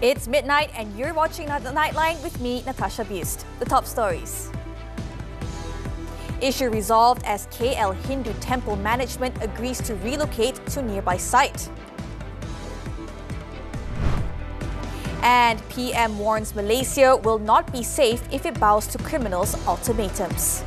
It's midnight and you're watching Nightline with me, Natasha Busst. The top stories. Issue resolved as KL Hindu Temple management agrees to relocate to nearby site. And PM warns Malaysia will not be safe if it bows to criminals' ultimatums.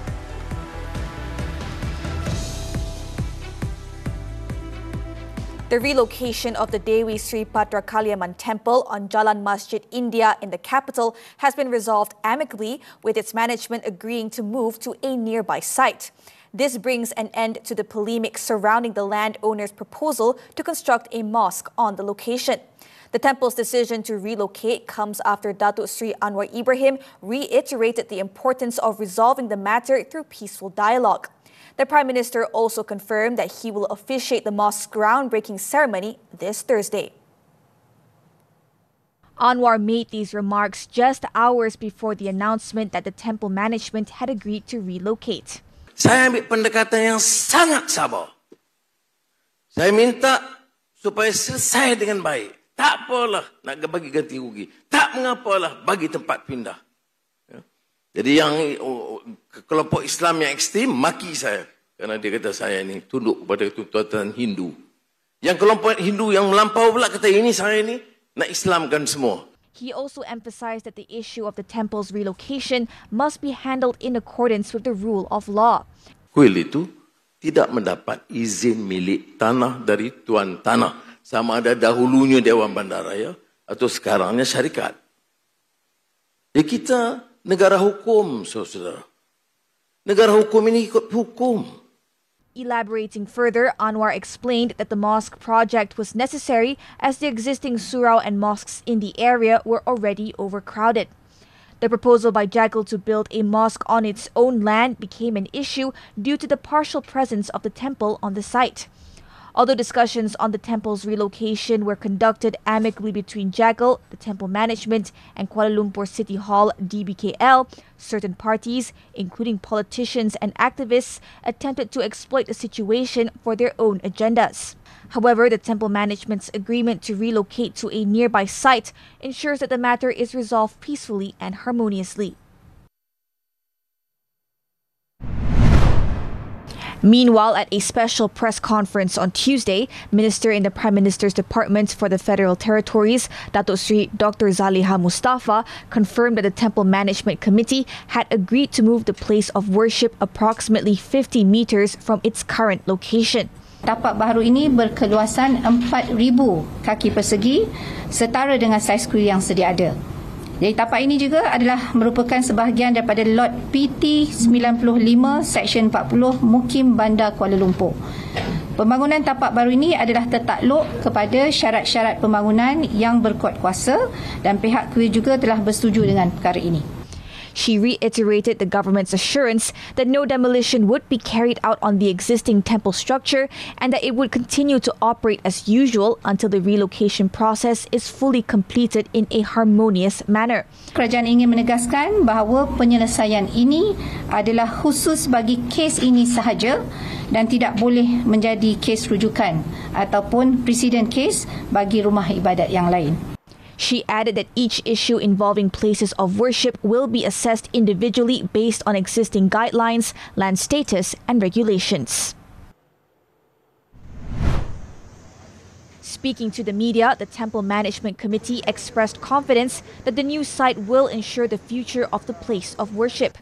The relocation of the Dewi Sri Bhadrakaliamman Temple on Jalan Masjid India in the capital has been resolved amicably, with its management agreeing to move to a nearby site. This brings an end to the polemic surrounding the landowner's proposal to construct a mosque on the location. The temple's decision to relocate comes after Datuk Sri Anwar Ibrahim reiterated the importance of resolving the matter through peaceful dialogue. The Prime Minister also confirmed that he will officiate the mosque's groundbreaking ceremony this Thursday. Anwar made these remarks just hours before the announcement that the temple management had agreed to relocate. Saya ambil pendekatan yang sangat sabar. Saya minta supaya selesai dengan baik. Tak apalah nak bagi ganti rugi. Tak mengapalah bagi tempat pindah. Jadi yang kelompok Islam yang ekstrim maki saya kerana dia kata saya ini tunduk kepada tuntutan Hindu. Yang kelompok Hindu yang melampau pula kata ini saya ini nak Islamkan semua. He also emphasized that the issue of the temple's relocation must be handled in accordance with the rule of law. Kuil itu tidak mendapat izin milik tanah dari tuan tanah, sama ada dahulunya Dewan Bandaraya atau sekarangnya syarikat. Kita negara hukum, saudara. Negara hukum ini ikut hukum. Elaborating further, Anwar explained that the mosque project was necessary as the existing surau and mosques in the area were already overcrowded. The proposal by Jagal to build a mosque on its own land became an issue due to the partial presence of the temple on the site. Although discussions on the temple's relocation were conducted amicably between Jagal, the temple management, and Kuala Lumpur City Hall DBKL, certain parties, including politicians and activists, attempted to exploit the situation for their own agendas. However, the temple management's agreement to relocate to a nearby site ensures that the matter is resolved peacefully and harmoniously. Meanwhile, at a special press conference on Tuesday, Minister in the Prime Minister's Department for the Federal Territories, Datuk Sri Dr. Zaliha Mustafa, confirmed that the Temple Management Committee had agreed to move the place of worship approximately 50 meters from its current location. Tapak baru ini berkeluasan 4,000 kaki persegi, setara dengan saiz kuil yang sedia ada. Jadi tapak ini juga adalah merupakan sebahagian daripada lot PT 95 Seksyen 40 Mukim Bandar Kuala Lumpur. Pembangunan tapak baru ini adalah tertakluk kepada syarat-syarat pembangunan yang berkuat kuasa dan pihak kuil juga telah bersetuju dengan perkara ini. She reiterated the government's assurance that no demolition would be carried out on the existing temple structure and that it would continue to operate as usual until the relocation process is fully completed in a harmonious manner. Kerajaan ingin menegaskan bahawa penyelesaian ini adalah khusus bagi kes ini sahaja dan tidak boleh menjadi kes rujukan ataupun presiden kes bagi rumah ibadat yang lain. She added that each issue involving places of worship will be assessed individually based on existing guidelines, land status, and regulations. Speaking to the media, the Temple Management Committee expressed confidence that the new site will ensure the future of the place of worship.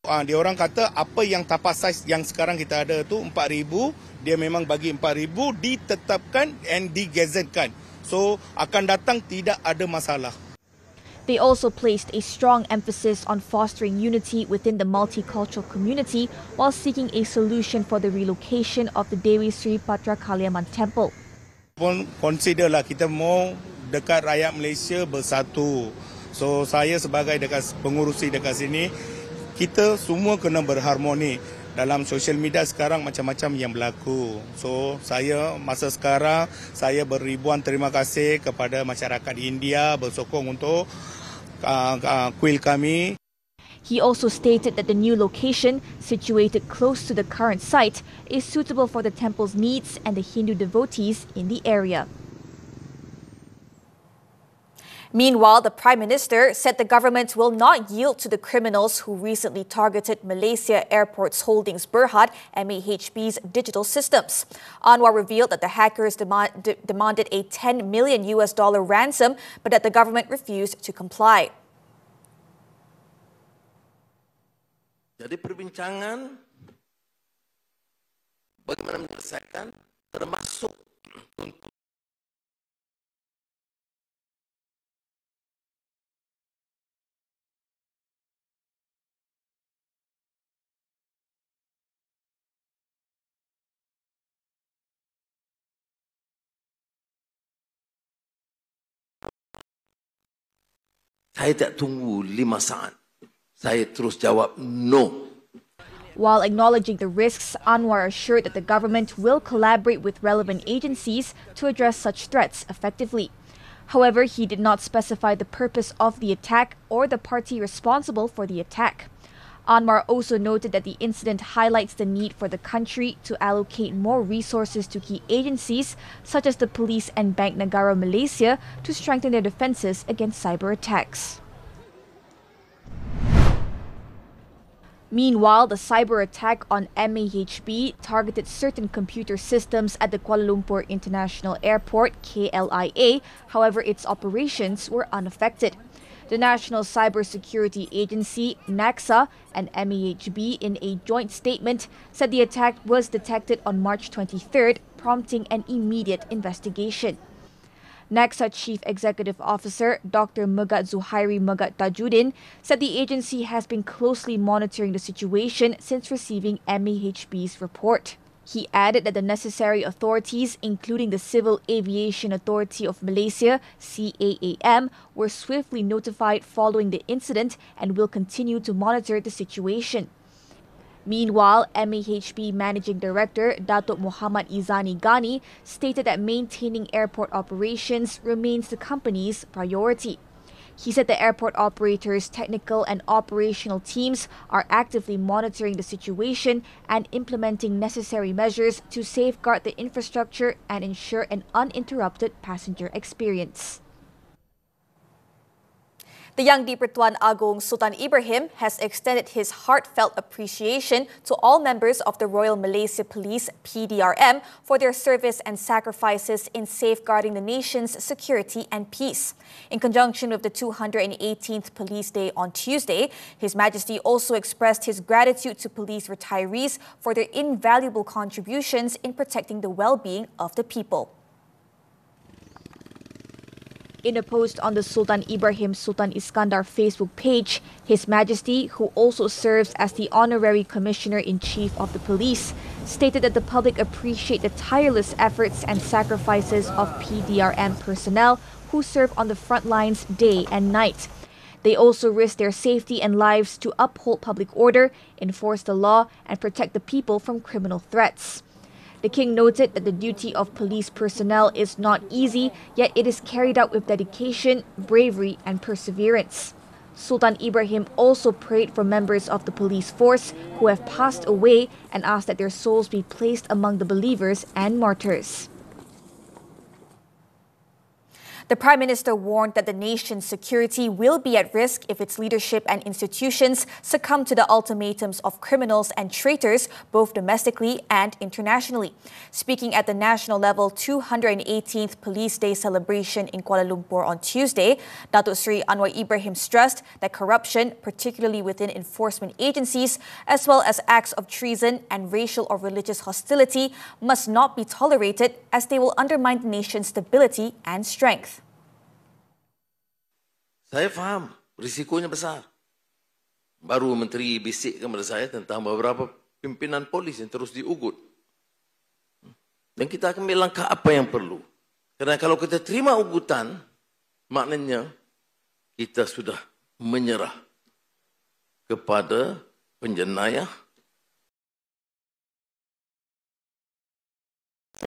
Dia orang kata apa yang tapak saiz yang sekarang kita ada tu 4,000, dia memang bagi 4,000 ditetapkan and digazetkan. So, akan datang tidak ada masalah. They also placed a strong emphasis on fostering unity within the multicultural community while seeking a solution for the relocation of the Dewi Sri Bhadrakaliamman Temple. Pun considerlah kita mau dekat rakyat Malaysia bersatu. So, saya sebagai pengurusi dekat sini, kita semua kena berharmoni. Dalam sosial media sekarang macam-macam yang berlaku. So, saya masa sekarang, saya beribuan terima kasih kepada masyarakat India bersokong untuk kuil kami. He also stated that the new location, situated close to the current site, is suitable for the temple's needs and the Hindu devotees in the area. Meanwhile, the Prime Minister said the government will not yield to the criminals who recently targeted Malaysia Airports Holdings Berhad, MAHB's digital systems. Anwar revealed that the hackers demanded a $10 million ransom, but that the government refused to comply. Jadi perbincangan bagaimana menyelesaikan termasuk untuk saya tak tunggu 5 saat. Saya terus jawab no. While acknowledging the risks, Anwar assured that the government will collaborate with relevant agencies to address such threats effectively. However, he did not specify the purpose of the attack or the party responsible for the attack. Anwar also noted that the incident highlights the need for the country to allocate more resources to key agencies such as the police and Bank Negara Malaysia to strengthen their defences against cyber attacks. Meanwhile, the cyber attack on MAHB targeted certain computer systems at the Kuala Lumpur International Airport, KLIA. However, its operations were unaffected. The National Cyber Security Agency, NACSA, and MAHB in a joint statement said the attack was detected on March 23rd, prompting an immediate investigation. NACSA Chief Executive Officer Dr. Megat Zuhairi Megat Tajuddin said the agency has been closely monitoring the situation since receiving MAHB's report. He added that the necessary authorities, including the Civil Aviation Authority of Malaysia, CAAM, were swiftly notified following the incident and will continue to monitor the situation. Meanwhile, MAHB Managing Director Datuk Muhammad Izani Ghani stated that maintaining airport operations remains the company's priority. He said the airport operators' technical and operational teams are actively monitoring the situation and implementing necessary measures to safeguard the infrastructure and ensure an uninterrupted passenger experience. The Yang di-Pertuan Agong Sultan Ibrahim has extended his heartfelt appreciation to all members of the Royal Malaysia Police (PDRM) for their service and sacrifices in safeguarding the nation's security and peace. In conjunction with the 218th Police Day on Tuesday, His Majesty also expressed his gratitude to police retirees for their invaluable contributions in protecting the well-being of the people. In a post on the Sultan Ibrahim Sultan Iskandar Facebook page, His Majesty, who also serves as the Honorary Commissioner-in-Chief of the Police, stated that the public appreciate the tireless efforts and sacrifices of PDRM personnel who serve on the front lines day and night. They also risk their safety and lives to uphold public order, enforce the law, and protect the people from criminal threats. The King noted that the duty of police personnel is not easy, yet it is carried out with dedication, bravery, and perseverance. Sultan Ibrahim also prayed for members of the police force who have passed away and asked that their souls be placed among the believers and martyrs. The Prime Minister warned that the nation's security will be at risk if its leadership and institutions succumb to the ultimatums of criminals and traitors, both domestically and internationally. Speaking at the national level 218th Police Day celebration in Kuala Lumpur on Tuesday, Datuk Seri Anwar Ibrahim stressed that corruption, particularly within enforcement agencies, as well as acts of treason and racial or religious hostility, must not be tolerated as they will undermine the nation's stability and strength. Saya faham risikonya besar. Baru menteri bisikkan kepada saya tentang beberapa pimpinan polis yang terus diugut. Dan kita akan ambil langkah apa yang perlu. Kerana kalau kita terima ugutan, maknanya kita sudah menyerah kepada penjenayah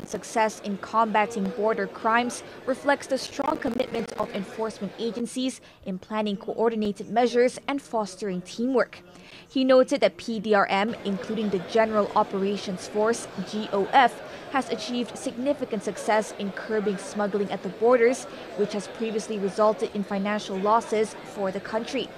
success in combating border crimes reflects the strong commitment of enforcement agencies in planning coordinated measures and fostering teamwork. He noted that PDRM, including the General Operations Force, GOF, has achieved significant success in curbing smuggling at the borders, which has previously resulted in financial losses for the country.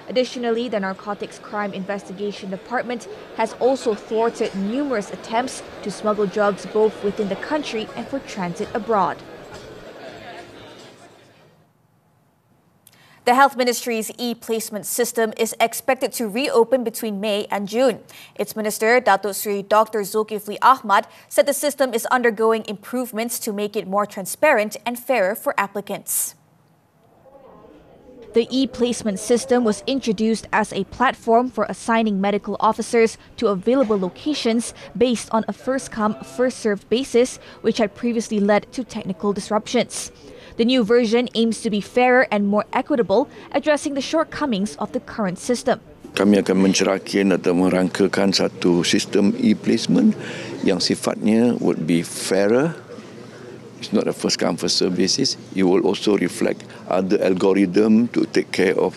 Additionally, the Narcotics Crime Investigation Department has also thwarted numerous attempts to smuggle drugs both within the country and for transit abroad. The Health Ministry's e-placement system is expected to reopen between May and June. Its Minister, Datuk Seri Dr. Zulkifli Ahmad, said the system is undergoing improvements to make it more transparent and fairer for applicants. The e-placement system was introduced as a platform for assigning medical officers to available locations based on a first-come, first-served basis, which had previously led to technical disruptions. The new version aims to be fairer and more equitable, addressing the shortcomings of the current system. Kami akan mencerahkan atau merangkakan satu sistem e-placement yang sifatnya would be fairer. It's not a first come first serve basis. It will also reflect other algorithm to take care of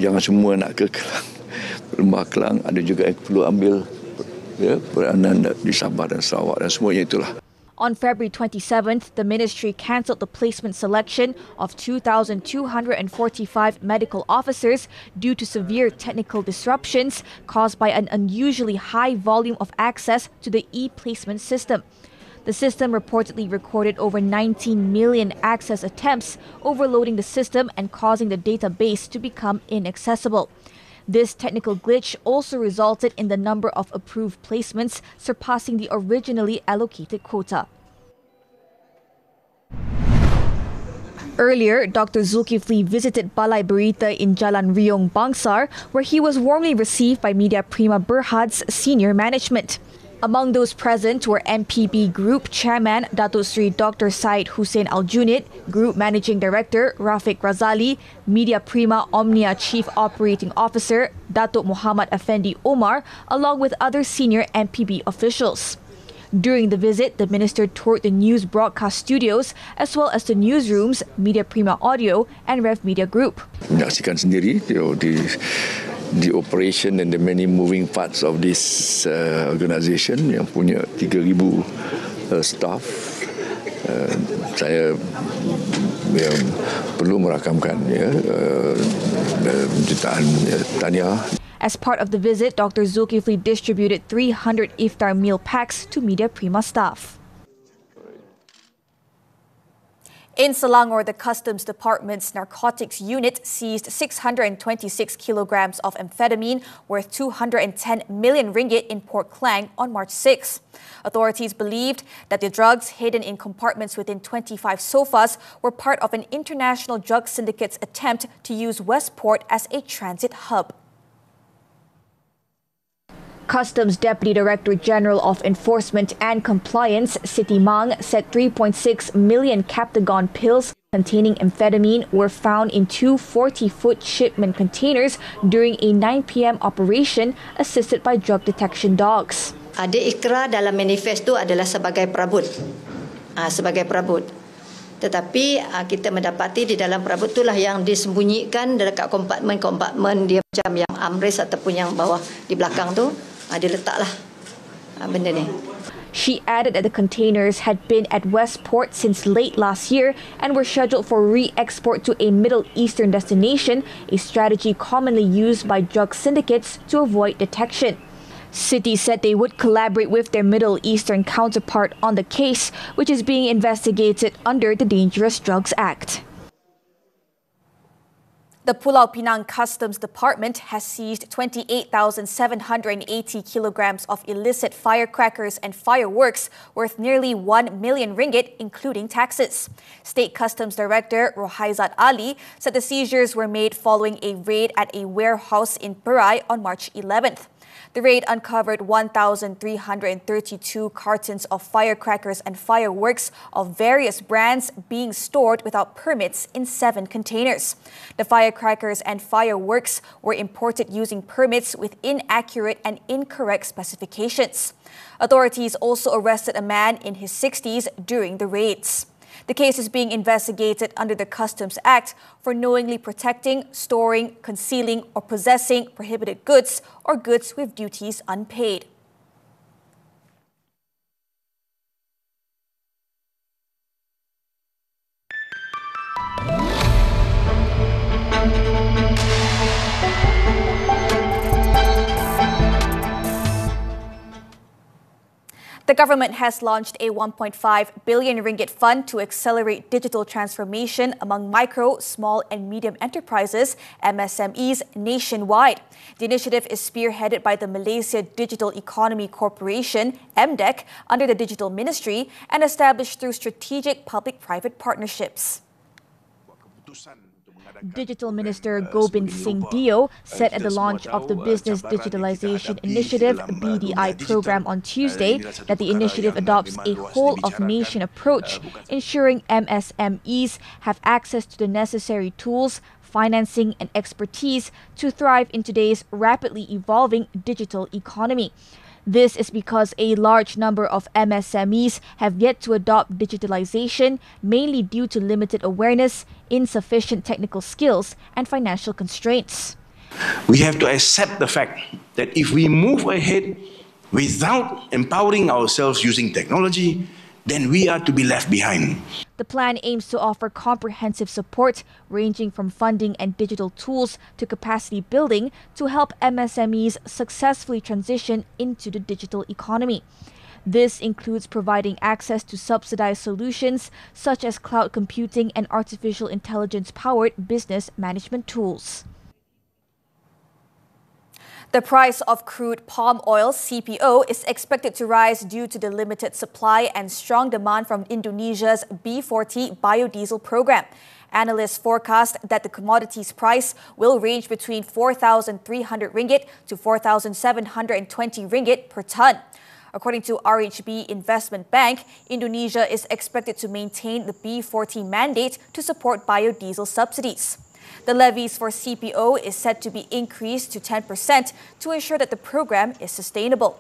jangan semua nak ke Kelang, Lembah Kelang. Ada juga yang perlu ambil peranan di Sabah dan Sarawak dan semuanya itulah. On February 27th, the ministry cancelled the placement selection of 2,245 medical officers due to severe technical disruptions caused by an unusually high volume of access to the e-placement system. The system reportedly recorded over 19 million access attempts, overloading the system and causing the database to become inaccessible. This technical glitch also resulted in the number of approved placements surpassing the originally allocated quota. Earlier, Dr. Zulkifli visited Balai Berita in Jalan Riong, Bangsar, where he was warmly received by Media Prima Berhad's senior management. Among those present were MPB Group Chairman Datuk Seri Dr. Syed Hussein Al-Junid, Group Managing Director Rafiq Razali, Media Prima Omnia Chief Operating Officer Datuk Muhammad Effendi Omar, along with other senior MPB officials. During the visit, the minister toured the news broadcast studios as well as the newsrooms, Media Prima Audio and Rev Media Group. Menyaksikan sendiri the operation and the many moving parts of this organisation yang punya 3,000 staff. Saya perlu merakamkan jutaan tahniah. As part of the visit, Dr. Zulkifli distributed 300 iftar meal packs to Media Prima staff. In Selangor, the Customs Department's narcotics unit seized 626 kilograms of amphetamine worth 210 million ringgit in Port Klang on March 6. Authorities believed that the drugs hidden in compartments within 25 sofas were part of an international drug syndicate's attempt to use Westport as a transit hub. Customs Deputy Director General of Enforcement and Compliance, Siti Mang, said 3.6 million Captagon pills containing amphetamine were found in two 40-foot shipment containers during a 9 p.m. operation assisted by drug detection dogs. Ada ikrar dalam manifesto adalah sebagai perabot. Tetapi kita mendapati di dalam perabot itulah yang disembunyikan dekat kompartmen dia macam yang armrest ataupun yang bawah di belakang tu. Dia letaklah benda ni. She added that the containers had been at Westport since late last year and were scheduled for re-export to a Middle Eastern destination, a strategy commonly used by drug syndicates to avoid detection. Citi said they would collaborate with their Middle Eastern counterpart on the case, which is being investigated under the Dangerous Drugs Act. The Pulau Pinang Customs Department has seized 28,780 kilograms of illicit firecrackers and fireworks worth nearly 1 million ringgit, including taxes. State Customs Director Rohaizat Ali said the seizures were made following a raid at a warehouse in Perai on March 11th. The raid uncovered 1,332 cartons of firecrackers and fireworks of various brands being stored without permits in 7 containers. The firecrackers and fireworks were imported using permits with inaccurate and incorrect specifications. Authorities also arrested a man in his 60s during the raids. The case is being investigated under the Customs Act for knowingly protecting, storing, concealing, or possessing prohibited goods or goods with duties unpaid. The government has launched a 1.5 billion ringgit fund to accelerate digital transformation among micro, small and medium enterprises, MSMEs, nationwide. The initiative is spearheaded by the Malaysia Digital Economy Corporation, MDEC, under the Digital Ministry and established through strategic public-private partnerships. Digital Minister Gobind Singh Dio said at the launch of the Business Digitalization Initiative BDI program on Tuesday that the initiative adopts a whole-of-nation approach, ensuring MSMEs have access to the necessary tools, financing and expertise to thrive in today's rapidly evolving digital economy. This is because a large number of MSMEs have yet to adopt digitalization, mainly due to limited awareness, insufficient technical skills, and financial constraints. We have to accept the fact that if we move ahead without empowering ourselves using technology, then we are to be left behind. The plan aims to offer comprehensive support, ranging from funding and digital tools to capacity building to help MSMEs successfully transition into the digital economy. This includes providing access to subsidized solutions such as cloud computing and artificial intelligence-powered business management tools. The price of crude palm oil, CPO, is expected to rise due to the limited supply and strong demand from Indonesia's B40 biodiesel program. Analysts forecast that the commodity's price will range between 4,300 ringgit to 4,720 ringgit per ton. According to RHB Investment Bank, Indonesia is expected to maintain the B40 mandate to support biodiesel subsidies. The levies for CPO is set to be increased to 10% to ensure that the program is sustainable.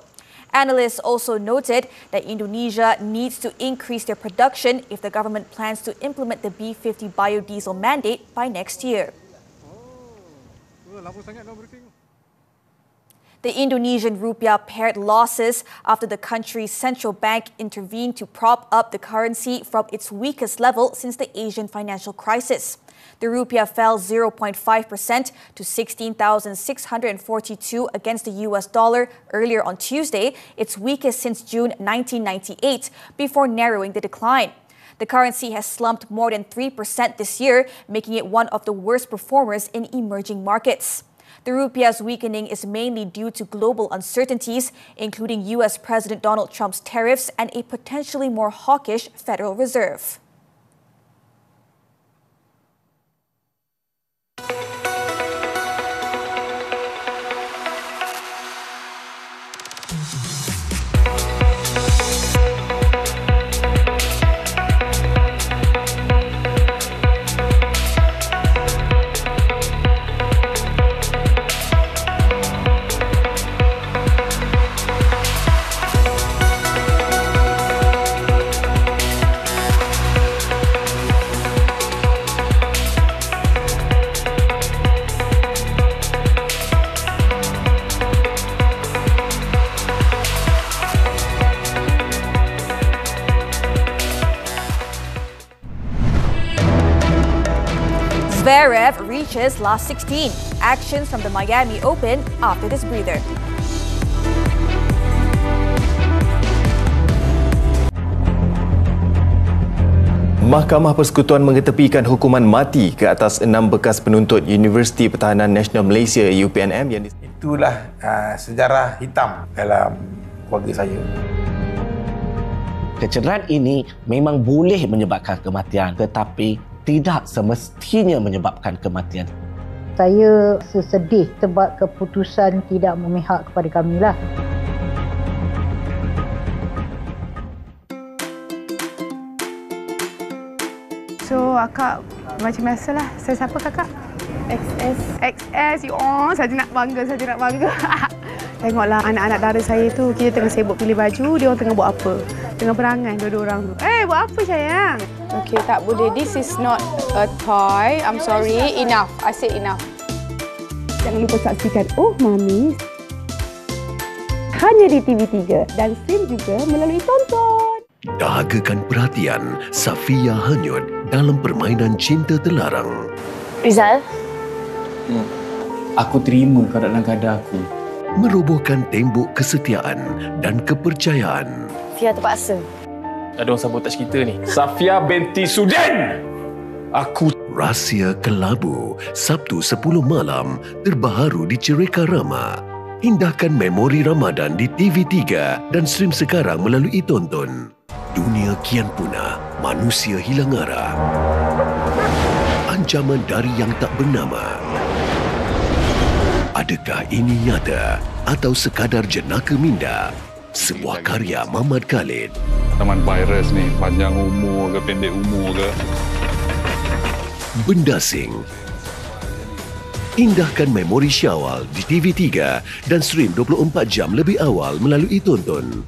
Analysts also noted that Indonesia needs to increase their production if the government plans to implement the B50 biodiesel mandate by next year. The Indonesian rupiah pared losses after the country's central bank intervened to prop up the currency from its weakest level since the Asian financial crisis. The rupiah fell 0.5% to 16,642 against the US dollar earlier on Tuesday, its weakest since June 1998, before narrowing the decline. The currency has slumped more than 3% this year, making it one of the worst performers in emerging markets. The rupiah's weakening is mainly due to global uncertainties, including US President Donald Trump's tariffs and a potentially more hawkish Federal Reserve. Zverev reaches last 16. Actions from the Miami Open after this breather. Mahkamah Persekutuan mengetepikan hukuman mati ke atas 6 bekas penuntut Universiti Pertahanan Nasional Malaysia UPNM yang itulah sejarah hitam dalam keluarga saya. Kecederaan ini memang boleh menyebabkan kematian, tetapi tidak semestinya menyebabkan kematian. Saya sedih sebab keputusan tidak memihak kepada kami lah. So akak macam biasalah. Saya siapa kakak? XS. Oh, saya nak bangga. Tengoklah anak-anak dara saya tu, kita tengah sibuk pilih baju, dia orang tengah buat apa? Tengah berangan dua-dua orang tu. Buat apa sayang? Okay, tak boleh. This is not a toy. I'm sorry. Enough. I said enough. Jangan lupa saksikan Oh Mami hanya di TV3 dan stream juga melalui tonton. Dahagakan perhatian Safia hanyut dalam permainan cinta terlarang. Rizal? Aku terima kau dalam keadaan aku. Merobohkan tembok kesetiaan dan kepercayaan. Fia terpaksa. Ada orang sabotаж kita ni. Safia binti Sudin! Aku... Rahsia Kelabu, Sabtu 10 malam, terbaharu di Cereka Rama. Indahkan memori Ramadan di TV3 dan stream sekarang melalui tonton. Dunia kian punah, manusia hilang arah. Ancaman dari yang tak bernama. Adakah ini nyata atau sekadar jenaka minda? Sebuah karya Muhammad Khalid. Taman virus ni, panjang umur ke pendek umur ke? Benda Sing. Indahkan memori Syawal di TV3 dan stream 24 jam lebih awal melalui tonton.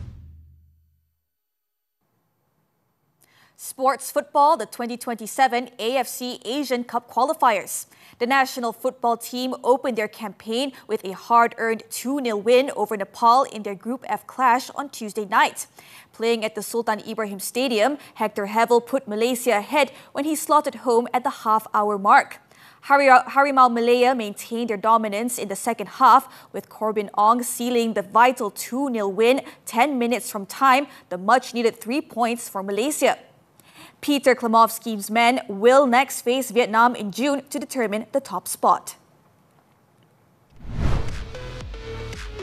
Sports football, the 2027 AFC Asian Cup qualifiers. The national football team opened their campaign with a hard-earned 2-0 win over Nepal in their Group F clash on Tuesday night. Playing at the Sultan Ibrahim Stadium, Hector Hevel put Malaysia ahead when he slotted home at the half-hour mark. Harimau Malaya maintained their dominance in the second half, with Corbin Ong sealing the vital 2-0 win 10 minutes from time, the much-needed 3 points for Malaysia. Peter Klamovski's men will next face Vietnam in June to determine the top spot.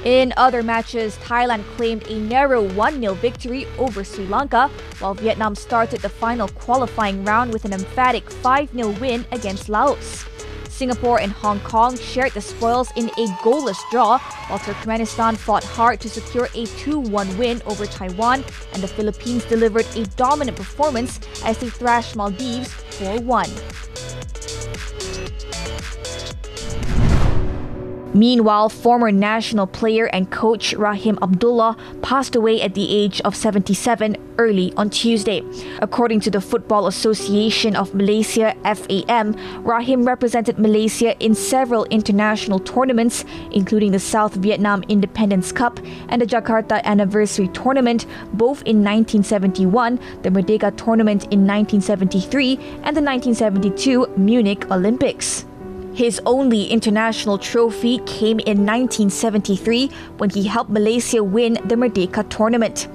In other matches, Thailand claimed a narrow 1-0 victory over Sri Lanka, while Vietnam started the final qualifying round with an emphatic 5-0 win against Laos. Singapore and Hong Kong shared the spoils in a goalless draw, while Turkmenistan fought hard to secure a 2-1 win over Taiwan, and the Philippines delivered a dominant performance as they thrashed Maldives 4-1. Meanwhile, former national player and coach Rahim Abdullah passed away at the age of 77 early on Tuesday. According to the Football Association of Malaysia, FAM, Rahim represented Malaysia in several international tournaments, including the South Vietnam Independence Cup and the Jakarta Anniversary Tournament, both in 1971, the Merdeka Tournament in 1973, and the 1972 Munich Olympics. His only international trophy came in 1973 when he helped Malaysia win the Merdeka tournament.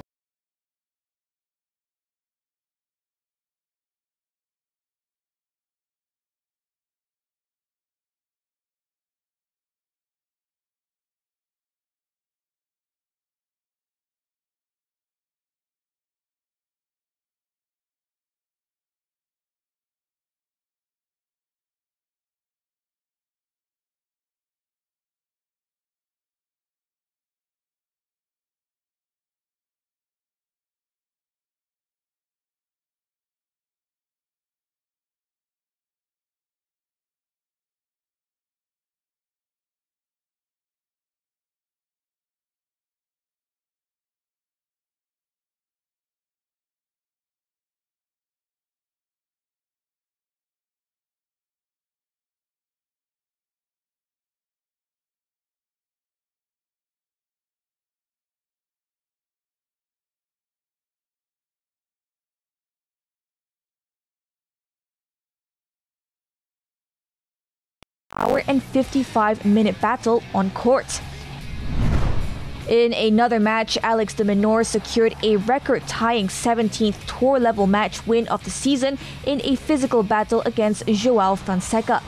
Hour and 55-minute battle on court. In another match, Alex de Minaur secured a record-tying 17th tour-level match win of the season in a physical battle against Joao Fonseca.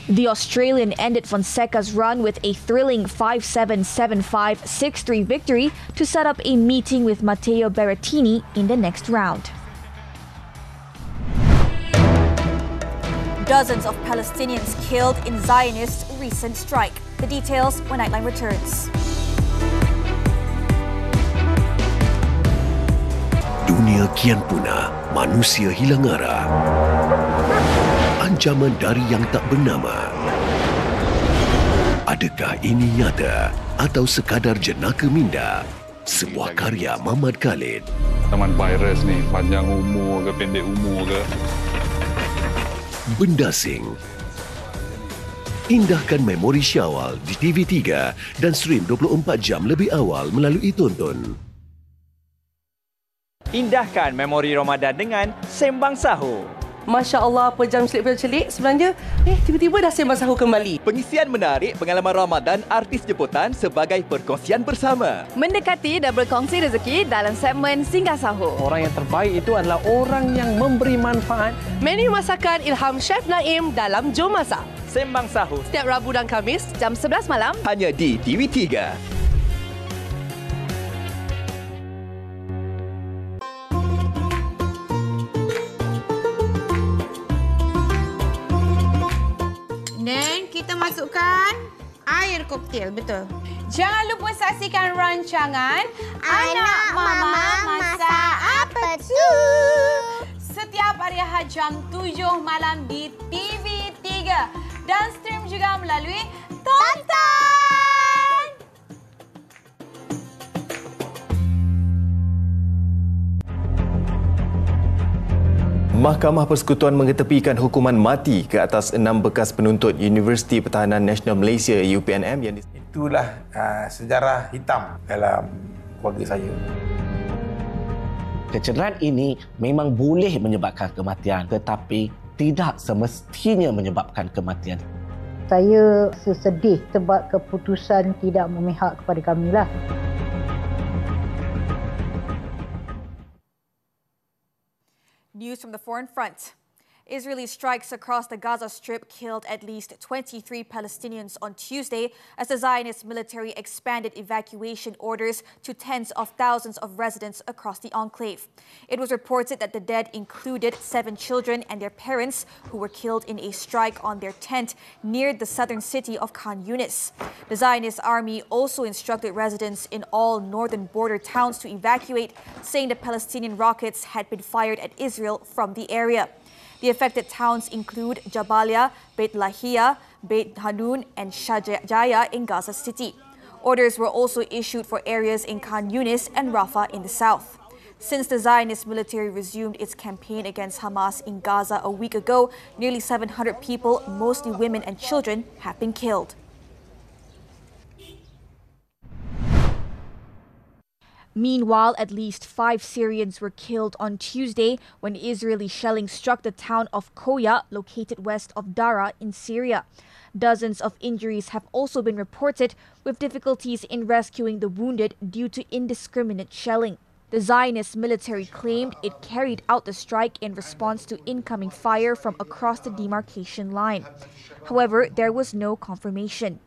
The Australian ended Fonseca's run with a thrilling 5-7, 7-5, 6-3 victory to set up a meeting with Matteo Berrettini in the next round. Dozens of Palestinians killed in Zionist recent strike. The details when Nightline returns. Dunia kian punah, manusia hilang arah. Ancaman dari yang tak bernama. Adakah ini nyata atau sekadar jenaka minda? Sebuah karya Muhammad Khalid. Taman virus ni, panjang umur ke pendek umur ke. Benda Sing. Indahkan memori Syawal di TV3 dan stream 24 jam lebih awal melalui Tonton. Indahkan memori Ramadan dengan Sembang Sahur. Masya Allah, apa jam celik sebenarnya. Tiba-tiba dah Sembang Sahur kembali. Pengisian menarik pengalaman Ramadan artis jemputan sebagai perkongsian bersama. Mendekati dan berkongsi rezeki dalam segmen Singgah Sahur. Orang yang terbaik itu adalah orang yang memberi manfaat. Menu masakan Ilham Chef Naim dalam Jom Masak. Sembang Sahur setiap Rabu dan Khamis jam 11 malam hanya di TV3. Dan kita masukkan air koktail, betul. Jangan lupa saksikan rancangan Anak Mama Masak Apa Tu? Setiap hari Ahad jam 7 malam di TV3 dan stream juga melalui Tonton. Mahkamah Persekutuan mengetepikan hukuman mati ke atas 6 bekas penuntut Universiti Pertahanan Nasional Malaysia UPNM yang itulah sejarah hitam dalam keluarga saya. Kecederaan ini memang boleh menyebabkan kematian tetapi tidak semestinya menyebabkan kematian. Saya sedih sebab keputusan tidak memihak kepada kami lah. News from the foreign front. Israeli strikes across the Gaza Strip killed at least 23 Palestinians on Tuesday as the Zionist military expanded evacuation orders to tens of thousands of residents across the enclave. It was reported that the dead included 7 children and their parents who were killed in a strike on their tent near the southern city of Khan Yunis. The Zionist army also instructed residents in all northern border towns to evacuate, saying the Palestinian rockets had been fired at Israel from the area. The affected towns include Jabalia, Beit Lahia, Beit Hanun, and Shajaya in Gaza City. Orders were also issued for areas in Khan Yunis and Rafah in the south. Since the Zionist military resumed its campaign against Hamas in Gaza a week ago, nearly 700 people, mostly women and children, have been killed. Meanwhile, at least 5 Syrians were killed on Tuesday when Israeli shelling struck the town of Koya, located west of Dara in Syria. Dozens of injuries have also been reported, with difficulties in rescuing the wounded due to indiscriminate shelling. The Zionist military claimed it carried out the strike in response to incoming fire from across the demarcation line. However, there was no confirmation.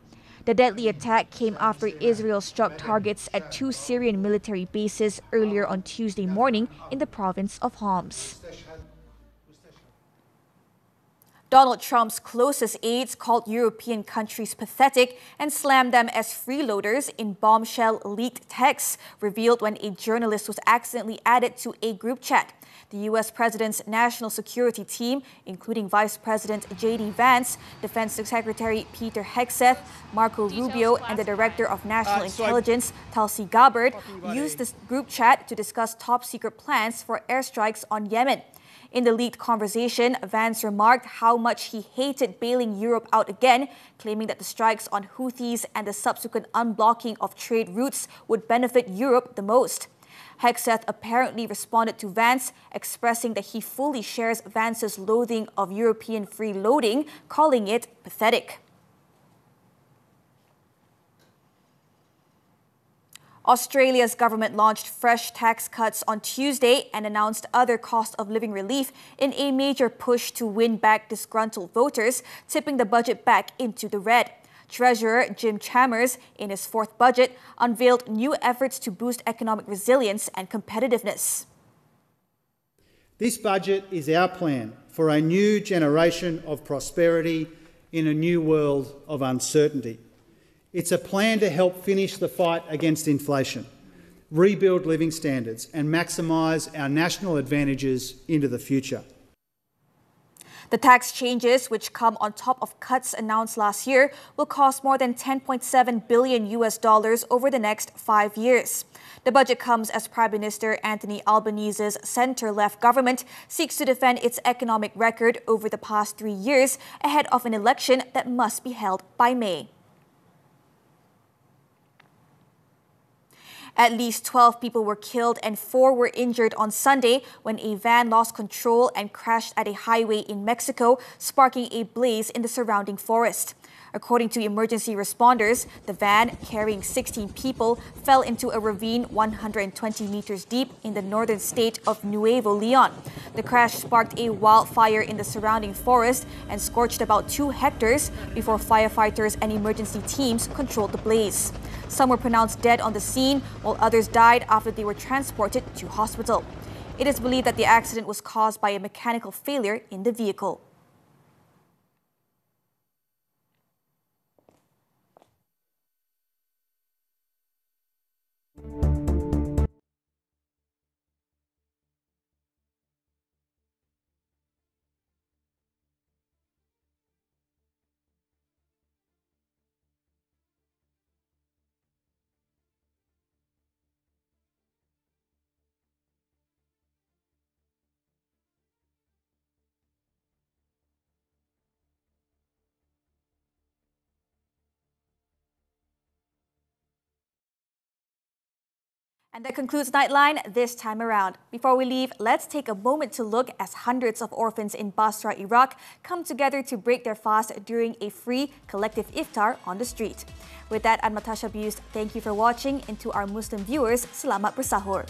The deadly attack came after Israel struck targets at 2 Syrian military bases earlier on Tuesday morning in the province of Homs. Donald Trump's closest aides called European countries pathetic and slammed them as freeloaders in bombshell leaked texts revealed when a journalist was accidentally added to a group chat. The U.S. President's national security team, including Vice President J.D. Vance, Defense Secretary Peter Hegseth, Marco Rubio, and the Director of National Intelligence, Tulsi Gabbard, used this group chat to discuss top-secret plans for airstrikes on Yemen. In the leaked conversation, Vance remarked how much he hated bailing Europe out again, claiming that the strikes on Houthis and the subsequent unblocking of trade routes would benefit Europe the most. Hegseth apparently responded to Vance, expressing that he fully shares Vance's loathing of European freeloading, calling it pathetic. Australia's government launched fresh tax cuts on Tuesday and announced other cost of living relief in a major push to win back disgruntled voters, tipping the budget back into the red. Treasurer Jim Chalmers, in his 4th budget, unveiled new efforts to boost economic resilience and competitiveness. This budget is our plan for a new generation of prosperity in a new world of uncertainty. It's a plan to help finish the fight against inflation, rebuild living standards and maximise our national advantages into the future. The tax changes, which come on top of cuts announced last year, will cost more than $10.7 billion over the next 5 years. The budget comes as Prime Minister Anthony Albanese's centre-left government seeks to defend its economic record over the past 3 years ahead of an election that must be held by May. At least 12 people were killed and 4 were injured on Sunday when a van lost control and crashed at a highway in Mexico, sparking a blaze in the surrounding forest. According to emergency responders, the van, carrying 16 people, fell into a ravine 120 meters deep in the northern state of Nuevo León. The crash sparked a wildfire in the surrounding forest and scorched about 2 hectares before firefighters and emergency teams controlled the blaze. Some were pronounced dead on the scene, while others died after they were transported to hospital. It is believed that the accident was caused by a mechanical failure in the vehicle. And that concludes Nightline this time around. Before we leave, let's take a moment to look as hundreds of orphans in Basra, Iraq come together to break their fast during a free collective iftar on the street. With that, I'm Natasha. Thank you for watching, and to our Muslim viewers, selamat bersahur.